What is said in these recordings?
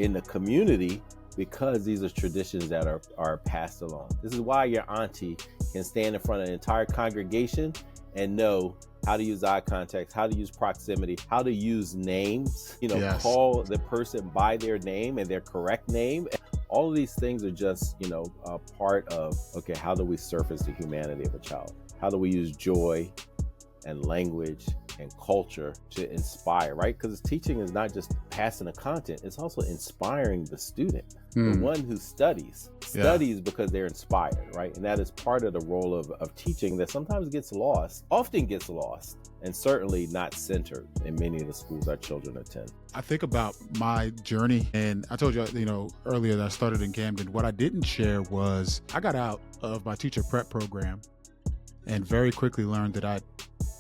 in the community because these are traditions that are passed along. This is why your auntie can stand in front of an entire congregation and know how to use eye contact, how to use proximity, how to use names, Yes. Call the person by their name and their correct name. All of these things are just, a part of, okay, how do we surface the humanity of a child? How do we use joy and language and culture to inspire, right? Because teaching is not just passing the content, it's also inspiring the student. The one who studies because they're inspired, right? And that is part of the role of teaching that sometimes often gets lost, and certainly not centered in many of the schools our children attend. I think about my journey, and I told you, earlier that I started in Camden. What I didn't share was I got out of my teacher prep program and very quickly learned that I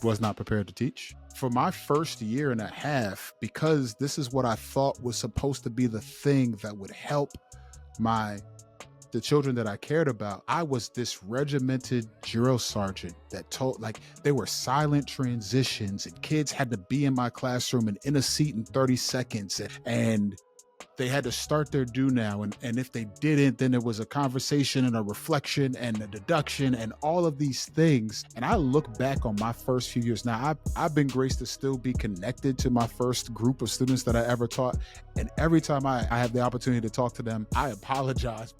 was not prepared to teach. For my first year and a half, because this is what I thought was supposed to be the thing that would help the children that I cared about, I was this regimented drill sergeant that told, there were silent transitions and kids had to be in my classroom and in a seat in 30 seconds. And they had to start their do now. And if they didn't, then there was a conversation and a reflection and a deduction and all of these things. And I look back on my first few years. Now, I've been graced to still be connected to my first group of students that I ever taught. And every time I have the opportunity to talk to them, I apologize